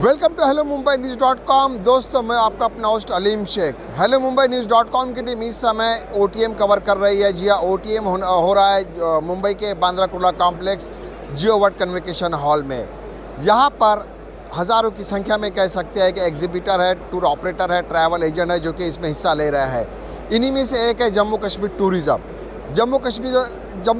Welcome to hello Mumbai न्यूज़.com। दोस्तों, मैं आपका अपना होस्ट अलीम शेख। हेलो मुंबई न्यूज़.com की टीम इस समय OTM कवर कर रही है। जी हाँ, OTM हो रहा है मुंबई के बांद्रा कुर्ला कॉम्प्लेक्स जियो वर्ल्ड कन्वेंशन हॉल में। यहाँ पर हज़ारों की संख्या में कह सकते हैं कि एग्जीबिटर है, टूर ऑपरेटर है, ट्रैवल एजेंट है जो कि इसमें हिस्सा ले रहा है। इन्हीं में से एक है Jammu Kashmir tourism. Jammu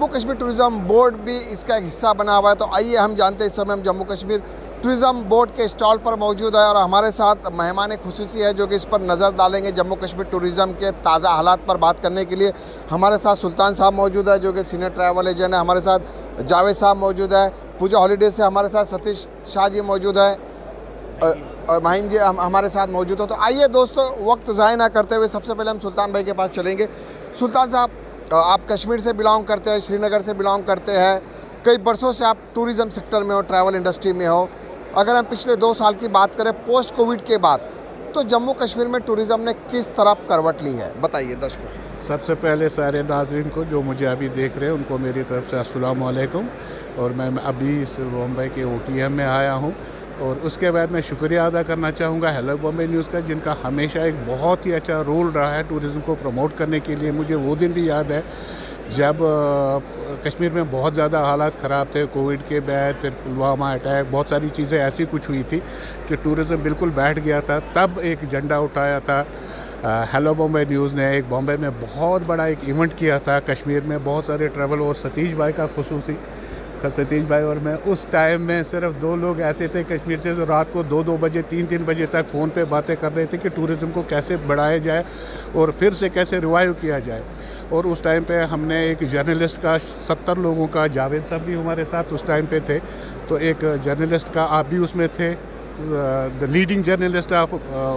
Kashmir tourism board भी इसका एक हिस्सा बना हुआ है। तो आइए हम जानते हैं, इस समय हम जम्मू कश्मीर टूरिज़्म बोर्ड के स्टॉल पर मौजूद है और हमारे साथ मेहमान खुसूसी है जो कि इस पर नज़र डालेंगे। जम्मू कश्मीर टूरिज़्म के ताज़ा हालात पर बात करने के लिए हमारे साथ सुल्तान साहब मौजूद है जो कि सीनियर ट्रैवल एजेंट है। हमारे साथ जावेद साहब मौजूद है। पूजा हॉलीडेज से हमारे साथ सतीश शाह जी मौजूद है और माहिम जी हमारे साथ मौजूद हो। तो आइए दोस्तों, वक्त ज़ाया ना करते हुए सबसे पहले हम सुल्तान भाई के पास चलेंगे। सुल्तान साहब, आप कश्मीर से बिलोंग करते हैं, श्रीनगर से बिलोंग करते हैं, कई बरसों से आप टूरिज़्म सेक्टर में हो, ट्रैवल इंडस्ट्री में हो। अगर हम पिछले 2 साल की बात करें पोस्ट कोविड के बाद, तो जम्मू कश्मीर में टूरिज़्म ने किस तरफ करवट ली है, बताइए दर्शकों। सबसे पहले सारे नाज़रीन को जो मुझे अभी देख रहे हैं उनको मेरी तरफ से अस्सलाम वालेकुम। और मैं अभी मुंबई के OTM में आया हूँ और उसके बाद मैं शुक्रिया अदा करना चाहूँगा हेलो बॉम्बे न्यूज़ का, जिनका हमेशा एक बहुत ही अच्छा रोल रहा है टूरिज़्म को प्रमोट करने के लिए। मुझे वो दिन भी याद है जब कश्मीर में बहुत ज़्यादा हालात ख़राब थे कोविड के बाद, फिर पुलवामा अटैक, बहुत सारी चीज़ें ऐसी कुछ हुई थी कि टूरिज़्म बिल्कुल बैठ गया था। तब एक झंडा उठाया था हेलो बॉम्बे न्यूज़ ने, एक बॉम्बे में बहुत बड़ा एक इवेंट किया था कश्मीर में, बहुत सारे ट्रैवल और सतीश भाई का खुसूसी सतीश भाई और मैं। उस टाइम में सिर्फ 2 लोग ऐसे थे कश्मीर से जो रात को 2-2 बजे 3-3 बजे तक फ़ोन पे बातें कर रहे थे कि टूरिज़्म को कैसे बढ़ाया जाए और फिर से कैसे रिवाइव किया जाए। और उस टाइम पे हमने एक जर्नलिस्ट का 70 लोगों का, जावेद साहब भी हमारे साथ उस टाइम पे थे, तो एक जर्नलिस्ट का आप भी उसमें थे। The leading journalist of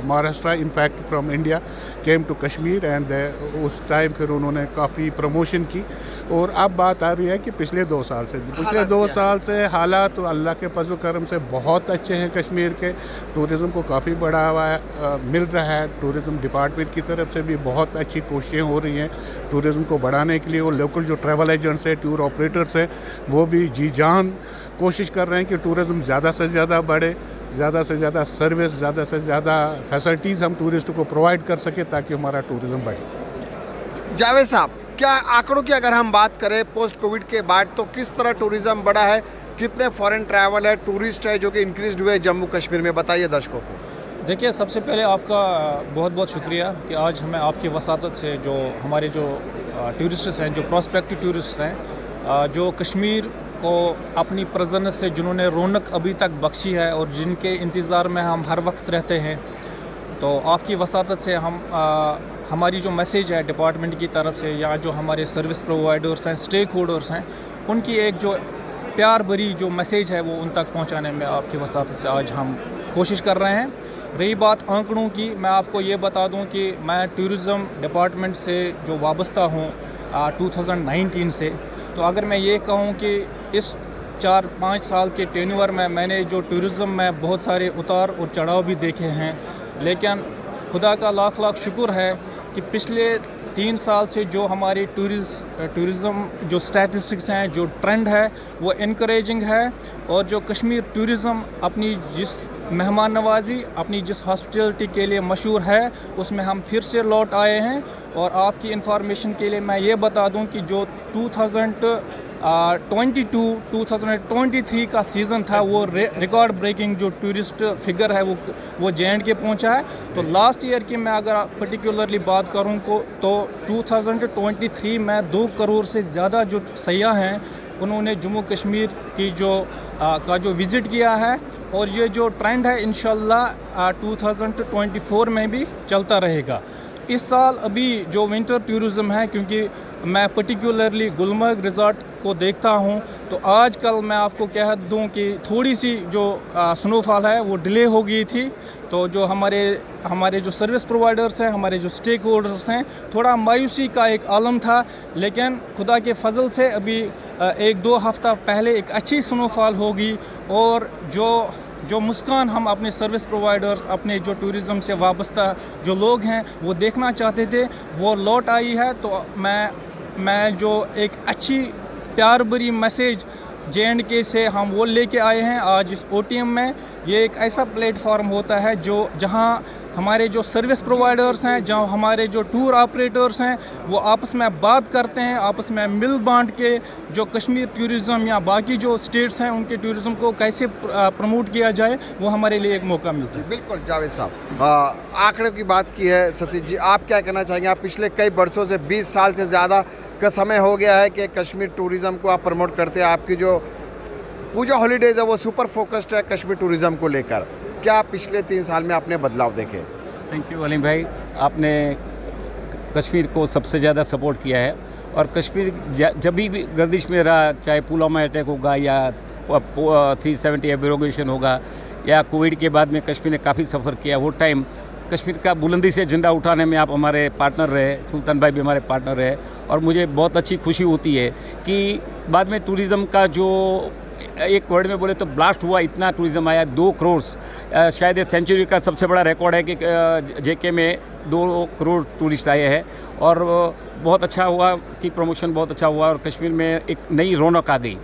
Maharashtra, in fact from India, came to Kashmir and उस टाइम फिर उन्होंने काफ़ी प्रमोशन की। और अब बात आ रही है कि पिछले 2 साल से हालात तो अल्लाह के फजल करम से बहुत अच्छे हैं। कश्मीर के टूरिज़्म को काफ़ी बढ़ावा मिल रहा है। टूरिज़्म डिपार्टमेंट की तरफ से भी बहुत अच्छी कोशिशें हो रही हैं टूरिज़्म को बढ़ाने के लिए। और लोकल जो ट्रैवल एजेंट्स हैं, टूर ऑपरेटर्स हैं, वो भी जी जान कोशिश कर रहे हैं कि टूरिज़्म ज़्यादा से ज़्यादा बढ़े, ज़्यादा से ज़्यादा सर्विस, ज़्यादा से ज़्यादा फैसिलिटीज़ हम टूरिस्ट को प्रोवाइड कर सके ताकि हमारा टूरिज़्म बढ़े। जावेद साहब, क्या आंकड़ों की अगर हम बात करें पोस्ट कोविड के बाद, तो किस तरह टूरिज़्म बढ़ा है, कितने फॉरेन ट्रैवल है, टूरिस्ट है जो कि इंक्रीज हुए जम्मू कश्मीर में, बताइए दर्शकों को। देखिए, सबसे पहले आपका बहुत बहुत शुक्रिया कि आज हमें आपकी वसातत से जो हमारे जो टूरिस्ट्स हैं, जो प्रोस्पेक्टिव टूरिस्ट हैं, जो कश्मीर को अपनी प्रेजेंस से जिन्होंने रौनक अभी तक बख्शी है और जिनके इंतज़ार में हम हर वक्त रहते हैं, तो आपकी वसातत से हम हमारी जो मैसेज है डिपार्टमेंट की तरफ से या जो हमारे सर्विस प्रोवाइडर्स हैं, स्टेक होल्डर्स हैं, उनकी एक जो प्यार भरी जो मैसेज है वो उन तक पहुंचाने में आपकी वसातत से आज हम कोशिश कर रहे हैं। रही बात आंकड़ों की, मैं आपको ये बता दूं कि मैं टूरिज़्म डिपार्टमेंट से जो वाबस्ता हूँ 2019 से, तो अगर मैं ये कहूँ कि इस 4-5 साल के टेन्योर में मैंने जो टूरिज़्म में बहुत सारे उतार और चढ़ाव भी देखे हैं, लेकिन खुदा का लाख लाख शुक्र है कि पिछले 3 साल से जो हमारी टूरिज़्म जो स्टैटिस्टिक्स हैं, जो ट्रेंड है वो इनकरेजिंग है। और जो कश्मीर टूरिज़्म अपनी जिस मेहमान नवाजी, अपनी जिस हॉस्पिटलिटी के लिए मशहूर है, उसमें हम फिर से लौट आए हैं। और आपकी इंफॉर्मेशन के लिए मैं ये बता दूं कि जो 2022-2023 का सीज़न था वो रिकॉर्ड ब्रेकिंग जो टूरिस्ट फिगर है वो J&K पहुंचा है। तो लास्ट ईयर की मैं अगर पर्टिकुलरली बात करूं तो 2023 में 2 करोड़ से ज़्यादा जो सयाह हैं उन्होंने जम्मू कश्मीर की जो विज़िट किया है। और ये जो ट्रेंड है इंशाल्लाह 2024 में भी चलता रहेगा। इस साल अभी जो विंटर टूरिज़्म है, क्योंकि मैं पर्टिकुलरली गुलमर्ग रिज़ॉर्ट को देखता हूं, तो आजकल मैं आपको कह दूं कि थोड़ी सी जो स्नोफॉल है वो डिले हो गई थी। तो जो हमारे जो सर्विस प्रोवाइडर्स हैं, हमारे जो स्टेक होल्डर्स हैं, थोड़ा मायूसी का एक आलम था, लेकिन खुदा के फजल से अभी 1-2 हफ़्ता पहले एक अच्छी स्नोफॉल होगी। और जो मुस्कान हम अपने सर्विस प्रोवाइडर्स, अपने जो टूरिज़्म से वाबस्ता जो लोग हैं वो देखना चाहते थे, वो लौट आई है। तो मैं जो एक अच्छी प्यार भरी मैसेज J&K से हम वो लेके आए हैं आज इस OTM में ये एक ऐसा प्लेटफॉर्म होता है जहां हमारे जो सर्विस प्रोवाइडर्स हैं, जहां हमारे जो टूर ऑपरेटर्स हैं, वो आपस में बात करते हैं, आपस में मिल बांट के जो कश्मीर टूरिज़म या बाकी जो स्टेट्स हैं उनके टूरिज़म को कैसे प्रमोट किया जाए, वो हमारे लिए एक मौका मिलता है। बिल्कुल जावेद साहब, आंकड़े की बात की है सतीश जी, आप क्या कहना चाहेंगे? आप पिछले कई वर्षों से 20 साल से ज़्यादा का समय हो गया है कि कश्मीर टूरिज़म को आप प्रमोट करते हैं। आपकी जो पूजा हॉलीडेज़ है वो सुपर फोकस्ड है कश्मीर टूरिज़म को लेकर। क्या पिछले 3 साल में आपने बदलाव देखे? थैंक यू अलीम भाई, आपने कश्मीर को सबसे ज़्यादा सपोर्ट किया है। और कश्मीर जब भी गर्दिश में रहा, चाहे पुलवामा अटैक होगा या 370 एब्रोगेशन होगा या कोविड के बाद में कश्मीर ने काफ़ी सफ़र किया, वो टाइम कश्मीर का बुलंदी से झंडा उठाने में आप हमारे पार्टनर रहे, सुल्तान भाई भी हमारे पार्टनर रहे। और मुझे बहुत अच्छी खुशी होती है कि बाद में टूरिज़म का जो एक वर्ड में बोले तो ब्लास्ट हुआ, इतना टूरिज़्म आया, 2 करोड़, शायद ये सेंचुरी का सबसे बड़ा रिकॉर्ड है कि जेके में 2 करोड़ टूरिस्ट आए हैं। और बहुत अच्छा हुआ कि प्रमोशन बहुत अच्छा हुआ और कश्मीर में एक नई रौनक आ गई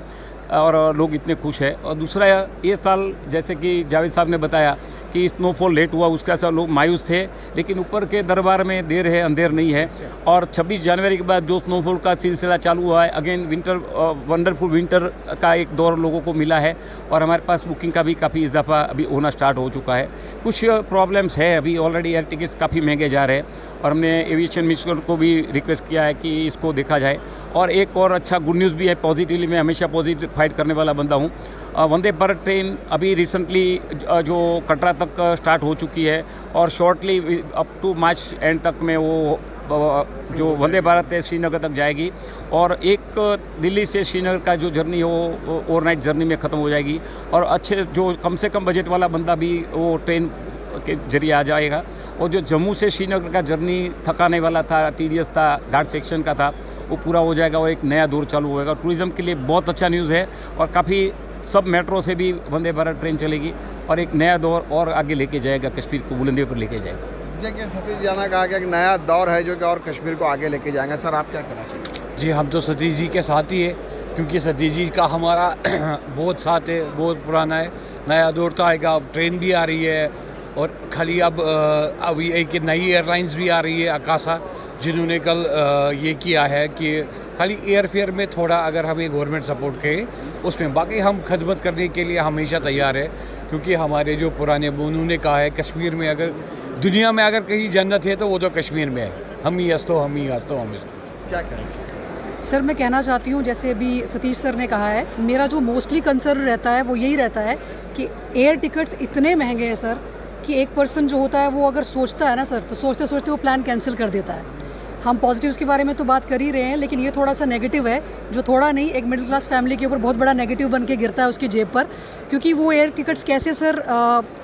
और लोग इतने खुश हैं। और दूसरा, ये साल जैसे कि जावेद साहब ने बताया कि स्नोफॉल लेट हुआ, उसका सब लोग मायूस थे, लेकिन ऊपर के दरबार में देर है अंधेर नहीं है। और 26 जनवरी के बाद जो स्नोफॉल का सिलसिला चालू हुआ है, अगेन विंटर, वंडरफुल विंटर का एक दौर लोगों को मिला है। और हमारे पास बुकिंग का भी काफ़ी इजाफा अभी होना स्टार्ट हो चुका है। कुछ प्रॉब्लम्स है अभी, ऑलरेडी एयर टिकट्स काफ़ी महंगे जा रहे हैं और हमने एविएशन मिनिस्टर को भी रिक्वेस्ट किया है कि इसको देखा जाए। और एक और अच्छा गुड न्यूज़ भी है, पॉजिटिवली मैं हमेशा पॉजिटिव फाइट करने वाला बंदा हूँ। वंदे भारत ट्रेन अभी रिसेंटली जो कटरा तक स्टार्ट हो चुकी है और shortly up to March end तक में वो जो वंदे भारत है श्रीनगर तक जाएगी। और एक दिल्ली से श्रीनगर का जो जर्नी हो वो ओवरनाइट जर्नी में ख़त्म हो जाएगी। और अच्छे जो कम से कम बजट वाला बंदा भी वो ट्रेन के जरिए आ जाएगा। और जो जम्मू से श्रीनगर का जर्नी थकाने वाला था, टीडियस था, घाट सेक्शन का था, वो पूरा हो जाएगा और एक नया दौर चालू होएगा। टूरिज़्म के लिए बहुत अच्छा न्यूज़ है। और काफ़ी सब मेट्रो से भी वंदे भारत ट्रेन चलेगी और एक नया दौर और आगे लेके जाएगा, कश्मीर को बुलंदी पर लेके जाएगा। देखिए सतीश जी ने कहा कि एक नया दौर है जो कि और कश्मीर को आगे लेके जाएंगे। सर आप क्या कहना चाहिए? जी, हम तो सतीश जी के साथ ही है, क्योंकि सतीश जी का हमारा बहुत साथ है, बहुत पुराना है। नया दौर तो आएगा, अब ट्रेन भी आ रही है और खाली अब अभी एक नई एयरलाइंस भी आ रही है, आकाशा, जिन्होंने कल ये किया है कि खाली एयरफेयर में थोड़ा अगर हमें गवर्नमेंट सपोर्ट करे उसमें, बाकी हम खदमत करने के लिए हमेशा तैयार है। क्योंकि हमारे जो पुराने उन्होंने कहा है, कश्मीर में अगर दुनिया में अगर कहीं जन्नत है तो वो तो कश्मीर में है। हम ही हंसतो, हम ही हंसतो, हम क्या करें? सर मैं कहना चाहती हूँ, जैसे अभी सतीश सर ने कहा है, मेरा जो मोस्टली कंसर्न रहता है वो यही रहता है कि एयर टिकट्स इतने महंगे हैं सर कि एक पर्सन जो होता है वो अगर सोचता है ना सर, तो सोचते सोचते वो प्लान कैंसिल कर देता है। हम पॉजिटिव्स के बारे में तो बात कर ही रहे हैं, लेकिन ये थोड़ा सा नेगेटिव है, जो थोड़ा नहीं एक मिडिल क्लास फैमिली के ऊपर बहुत बड़ा नेगेटिव बन के गिरता है उसकी जेब पर। क्योंकि वो एयर टिकट्स कैसे सर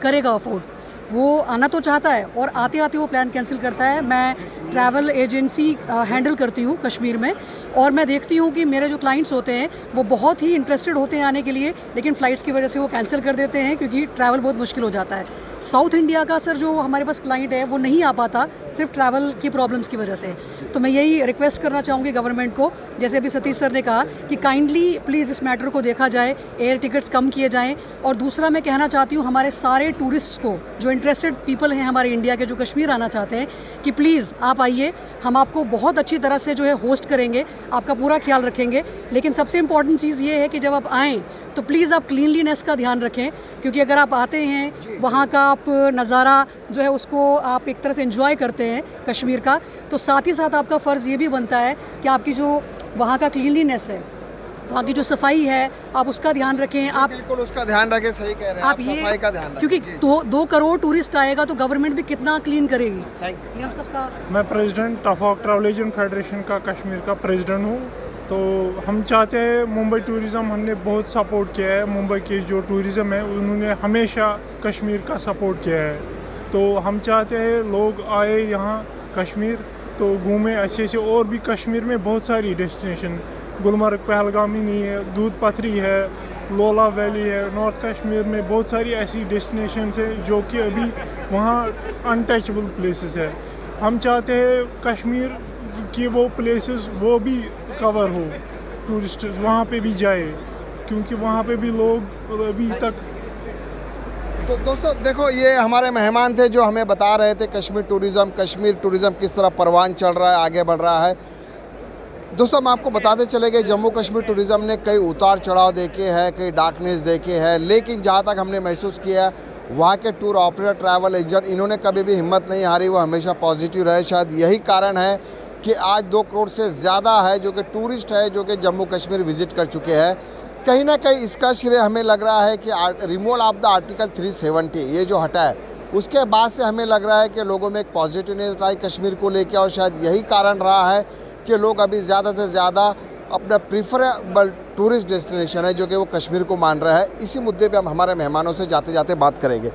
करेगा अफोर्ड? वो आना तो चाहता है और आते आते वो प्लान कैंसिल करता है। मैं ट्रैवल एजेंसी हैंडल करती हूँ कश्मीर में और मैं देखती हूँ कि मेरे जो क्लाइंट्स होते हैं वो बहुत ही इंटरेस्टेड होते हैं आने के लिए, लेकिन फ़्लाइट्स की वजह से वो कैंसिल कर देते हैं क्योंकि ट्रैवल बहुत मुश्किल हो जाता है। साउथ इंडिया का सर जो हमारे पास क्लाइंट है वो नहीं आ पाता सिर्फ ट्रैवल की प्रॉब्लम्स की वजह से। तो मैं यही रिक्वेस्ट करना चाहूँगी गवर्नमेंट को, जैसे अभी सतीश सर ने कहा कि काइंडली प्लीज़ इस मैटर को देखा जाए, एयर टिकट्स कम किए जाएँ। और दूसरा मैं कहना चाहती हूँ हमारे सारे टूरिस्ट को, जो इंटरेस्टेड पीपल हैं हमारे इंडिया के, जो कश्मीर आना चाहते हैं, कि प्लीज़ आप आइए, हम आपको बहुत अच्छी तरह से जो है होस्ट करेंगे, आपका पूरा ख्याल रखेंगे। लेकिन सबसे इम्पॉर्टेंट चीज़ ये है कि जब आप आएँ तो प्लीज़ आप क्लीनलीनेस का ध्यान रखें, क्योंकि अगर आप आते हैं वहाँ का आप नज़ारा जो है उसको आप एक तरह से एंजॉय करते हैं कश्मीर का, तो साथ ही साथ आपका फ़र्ज़ ये भी बनता है कि आपकी जो वहाँ का क्लीनलीनेस है, वहाँ की जो सफाई है, आप उसका ध्यान रखें। आप बिल्कुल उसका ध्यान रखें, सही कह रहे हैं आप, सफाई का ध्यान रखें, क्योंकि 2 करोड़ टूरिस्ट आएगा तो गवर्नमेंट भी कितना क्लीन करेगी। Thank you. ये हम सबका। मैं प्रेसिडेंट टफॉक ट्रैवल एजेंट फेडरेशन का कश्मीर का प्रेसिडेंट हूँ। तो हम चाहते हैं, मुंबई टूरिज़्म हमने बहुत सपोर्ट किया है, मुंबई के जो टूरिज़्म है उन्होंने हमेशा कश्मीर का सपोर्ट किया है। तो हम चाहते हैं लोग आए यहाँ कश्मीर तो घूमें अच्छे से। और भी कश्मीर में बहुत सारी डेस्टिनेशन, गुलमर्ग, पहलगाम ही नहीं है, दूध पथरी है, लोला वैली है, नॉर्थ कश्मीर में बहुत सारी ऐसी डेस्टिनेशन है जो कि अभी वहाँ अनटचेबल प्लेसेस है। हम चाहते हैं कश्मीर की वो प्लेसेस वो भी कवर हो, टूरिस्ट वहाँ पे भी जाए, क्योंकि वहाँ पे भी लोग अभी तक तो दोस्तों देखो, ये हमारे मेहमान थे जो हमें बता रहे थे कश्मीर टूरिज़्म किस तरह परवान चल रहा है, आगे बढ़ रहा है। दोस्तों हम आपको बताते चले गए, जम्मू कश्मीर टूरिज़्म ने कई उतार चढ़ाव देखे हैं, कई डार्कनेस देखे हैं, लेकिन जहाँ तक हमने महसूस किया वहाँ के टूर ऑपरेटर, ट्रैवल एजेंट, इन्होंने कभी भी हिम्मत नहीं हारी, वो हमेशा पॉजिटिव रहे। शायद यही कारण है कि आज 2 करोड़ से ज़्यादा है जो कि टूरिस्ट है जो कि जम्मू कश्मीर विज़िट कर चुके हैं। कहीं ना कहीं इसका श्रेय हमें लग रहा है कि रिमूवल ऑफ द आर्टिकल 370 ये जो हटा है, उसके बाद से हमें लग रहा है कि लोगों में एक पॉजिटिवनेस आई कश्मीर को लेकर, और शायद यही कारण रहा है कि लोग अभी ज़्यादा से ज़्यादा अपना प्रीफरेबल टूरिस्ट डेस्टिनेशन है जो कि वो कश्मीर को मान रहा है। इसी मुद्दे पे हम हमारे मेहमानों से जाते जाते बात करेंगे।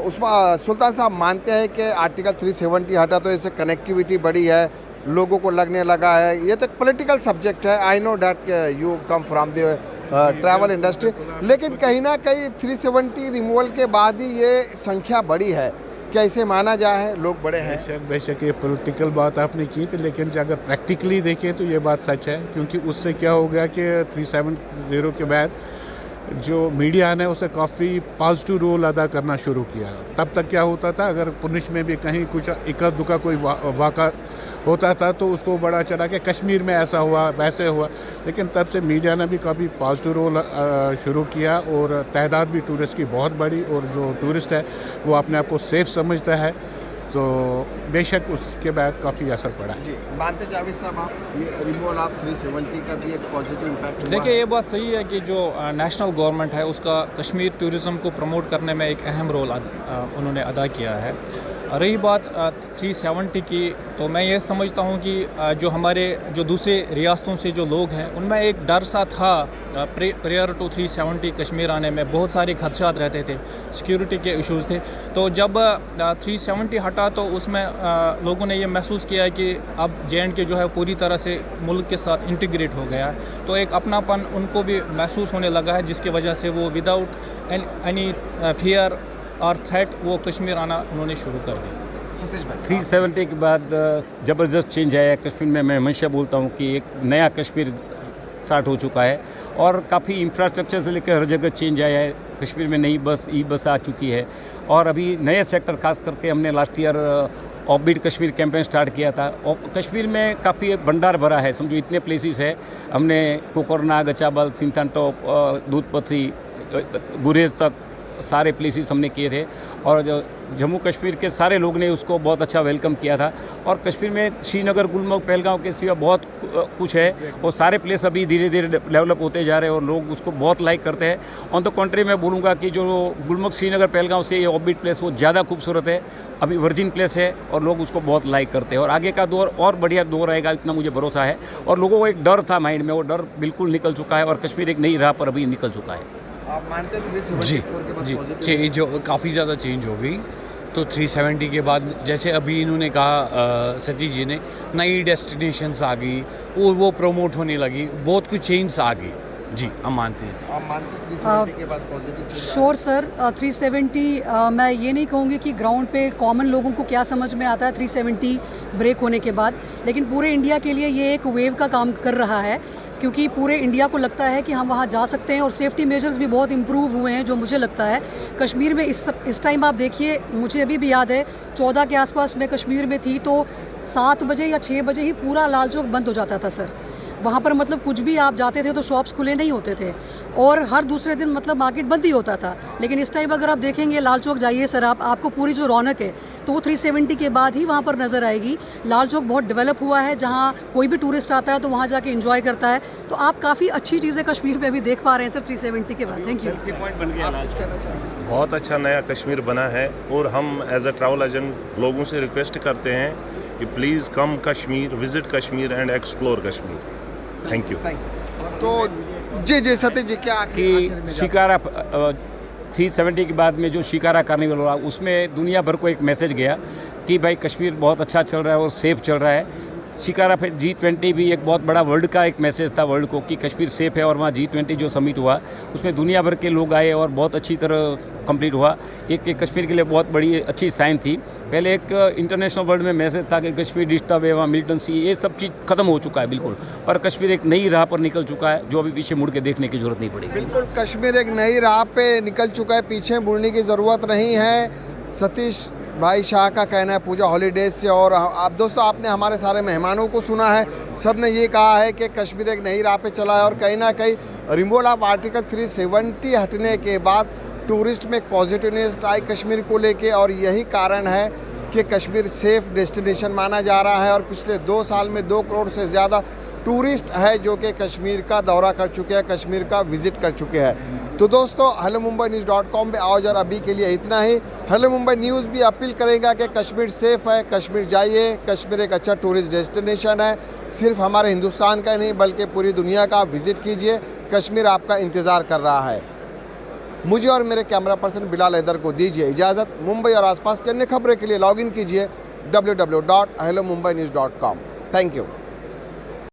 उसमें सुल्तान साहब मानते हैं कि आर्टिकल 370 हटा तो इससे कनेक्टिविटी बढ़ी है, लोगों को लगने लगा है, ये तो एक पॉलिटिकल सब्जेक्ट है, I know that you come from the travel industry, लेकिन कहीं ना कहीं 370 रिमूवल के बाद ही ये संख्या बढ़ी है, क्या इसे माना जाए लोग बड़े हैं? बेशक ये पॉलिटिकल बात आपने की थी, लेकिन अगर प्रैक्टिकली देखें तो ये बात सच है, क्योंकि उससे क्या हो गया कि 370 के बाद जो मीडिया ने उसे काफ़ी पॉजिटिव रोल अदा करना शुरू किया। तब तक क्या होता था, अगर पुलिस में भी कहीं कुछ इक्का दुक्का कोई वाक़ा होता था तो उसको बड़ा चढ़ा के कश्मीर में ऐसा हुआ वैसे हुआ, लेकिन तब से मीडिया ने भी काफ़ी पॉजिटिव रोल शुरू किया और तादाद भी टूरिस्ट की बहुत बड़ी, और जो टूरिस्ट है वो अपने आप को सेफ समझता है, तो बेशक उसके बाद काफ़ी असर पड़ा है। जी, मानते जावेद साहब आप ये रिमूवल ऑफ 370 का भी एक पॉजिटिव इम्पैक्ट हुआ? देखिए, ये बात सही है कि जो नेशनल गवर्नमेंट है उसका कश्मीर टूरिज़्म को प्रमोट करने में एक अहम रोल उन्होंने अदा किया है। रही बात 370 की, तो मैं ये समझता हूँ कि जो दूसरे रियासतों से जो लोग हैं उनमें एक डर सा था प्रेयर टू 370 कश्मीर आने में, बहुत सारे खदशात रहते थे, सिक्योरिटी के इश्यूज़ थे। तो जब 370 हटा तो उसमें लोगों ने ये महसूस किया कि अब J&K जो है पूरी तरह से मुल्क के साथ इंटीग्रेट हो गया है, तो एक अपनापन उनको भी महसूस होने लगा है, जिसकी वजह से वो विदाउट एनी फियर और थ्रेट वो कश्मीर आना उन्होंने शुरू कर दिया। 370 के बाद ज़बरदस्त चेंज आया कश्मीर में। मैं हमेशा बोलता हूँ कि एक नया कश्मीर स्टार्ट हो चुका है, और काफ़ी इंफ्रास्ट्रक्चर से लेकर हर जगह चेंज आया है। कश्मीर में नई बस, ई बस आ चुकी है, और अभी नए सेक्टर खास करके हमने last year offbeat Kashmir campaign start किया था। और कश्मीर में काफ़ी भंडार भरा है, समझो इतने प्लेसेस है। हमने कोकरनाग, गचाबल, सिंथन टॉप, दूधपथरी, गुरेज तक सारे प्लेसेस हमने किए थे, और जो जम्मू कश्मीर के सारे लोग ने उसको बहुत अच्छा वेलकम किया था। और कश्मीर में श्रीनगर, गुलमर्ग, पहलगांव के सिवा बहुत कुछ है, और सारे प्लेस अभी धीरे धीरे डेवलप होते जा रहे हैं और लोग उसको बहुत लाइक करते हैं। ऑन द कंट्री मैं बोलूँगा कि जो गुलमर्ग, श्रीनगर, पहलगांव से ये ऑफबीट प्लेस वो ज़्यादा खूबसूरत है, अभी वर्जिन प्लेस है, और लोग उसको बहुत लाइक करते हैं। और आगे का दौर और बढ़िया दौर आएगा, इतना मुझे भरोसा है। और लोगों को एक डर था माइंड में, वो डर बिल्कुल निकल चुका है, और कश्मीर एक नई राह पर अभी निकल चुका है। आप मानते हैं 374 के बाद पॉजिटिव चेंज काफ़ी ज़्यादा चेंज हो गई। तो 370 के बाद जैसे अभी इन्होंने कहा, सतीश जी ने, नई डेस्टिनेशंस आ गई और वो प्रमोट होने लगी, बहुत कुछ चेंज आ गई। जी, हम मानते हैं। आप मानते हैं 370 के बाद पॉजिटिव? श्योर सर, 370 मैं ये नहीं कहूँगी कि ग्राउंड पे कॉमन लोगों को क्या समझ में आता है 370 ब्रेक होने के बाद, लेकिन पूरे इंडिया के लिए ये एक वेव का काम कर रहा है, क्योंकि पूरे इंडिया को लगता है कि हम वहाँ जा सकते हैं, और सेफ्टी मेजर्स भी बहुत इम्प्रूव हुए हैं, जो मुझे लगता है कश्मीर में इस टाइम आप देखिए, मुझे अभी भी याद है 14 के आसपास मैं कश्मीर में थी, तो 7 बजे या 6 बजे ही पूरा लाल चौक बंद हो जाता था सर। वहाँ पर मतलब कुछ भी आप जाते थे तो शॉप्स खुले नहीं होते थे, और हर दूसरे दिन मतलब मार्केट बंद ही होता था। लेकिन इस टाइम अगर आप देखेंगे लाल चौक जाइए सर, आपको पूरी जो रौनक है तो वो 370 के बाद ही वहाँ पर नज़र आएगी। लाल चौक बहुत डेवलप हुआ है, जहाँ कोई भी टूरिस्ट आता है तो वहाँ जाके एंजॉय करता है। तो आप काफ़ी अच्छी चीज़ें कश्मीर में अभी देख पा रहे हैं सर 370 के बाद। Thank you. बहुत अच्छा नया कश्मीर बना है, और हम एज अ ट्रैवल एजेंट लोगों से रिक्वेस्ट करते हैं कि please come Kashmir, visit Kashmir and explore Kashmir. Thank you. तो जी सतीश जी, क्या कि शिकारा 370 के बाद में जो शिकारा कार्निवल हुआ, उसमें दुनिया भर को एक मैसेज गया कि भाई कश्मीर बहुत अच्छा चल रहा है और सेफ चल रहा है। शिकारा पे G20 भी एक बहुत बड़ा वर्ल्ड का एक मैसेज था वर्ल्ड को कि कश्मीर सेफ़ है। और वहाँ G20 जो समिट हुआ उसमें दुनिया भर के लोग आए और बहुत अच्छी तरह कंप्लीट हुआ। एक कश्मीर के लिए बहुत बड़ी अच्छी साइन थी। पहले एक इंटरनेशनल वर्ल्ड में मैसेज था कि कश्मीर डिस्टर्ब है, वहाँ मिल्टन सी, ये सब चीज़ खत्म हो चुका है बिल्कुल। और कश्मीर एक नई राह पर निकल चुका है जो अभी पीछे मुड़ के देखने की जरूरत नहीं पड़ेगी। बिल्कुल, कश्मीर एक नई राह पे निकल चुका है, पीछे मुड़ने की ज़रूरत नहीं है। सतीश भाई शाह का कहना है पूजा हॉलीडेज से। और आप दोस्तों, आपने हमारे सारे मेहमानों को सुना है, सब ने ये कहा है कि कश्मीर एक नई राह पे चला है। और कहीं ना कहीं रिमूवल ऑफ आर्टिकल 370 हटने के बाद टूरिस्ट में एक पॉजिटिवनेस आई कश्मीर को लेके। और यही कारण है कि कश्मीर सेफ़ डेस्टिनेशन माना जा रहा है। और पिछले 2 साल में 2 करोड़ से ज़्यादा टूरिस्ट है जो कि कश्मीर का दौरा कर चुके हैं, कश्मीर का विज़िट कर चुके हैं। तो दोस्तों, हेलो मुंबई न्यूज़.com पे आज और अभी के लिए इतना ही। हेलो मुंबई न्यूज़ भी अपील करेगा कि कश्मीर सेफ़ है, कश्मीर जाइए, कश्मीर एक अच्छा टूरिस्ट डेस्टिनेशन है। सिर्फ हमारे हिंदुस्तान का नहीं बल्कि पूरी दुनिया का आप विज़िट कीजिए, कश्मीर आपका इंतज़ार कर रहा है। मुझे और मेरे कैमरा पर्सन बिलाल हैदर को दीजिए इजाज़त। मुंबई और आसपास की अन्य खबरें के लिए लॉगिन कीजिए www.hellomumbai.news.com। Thank you.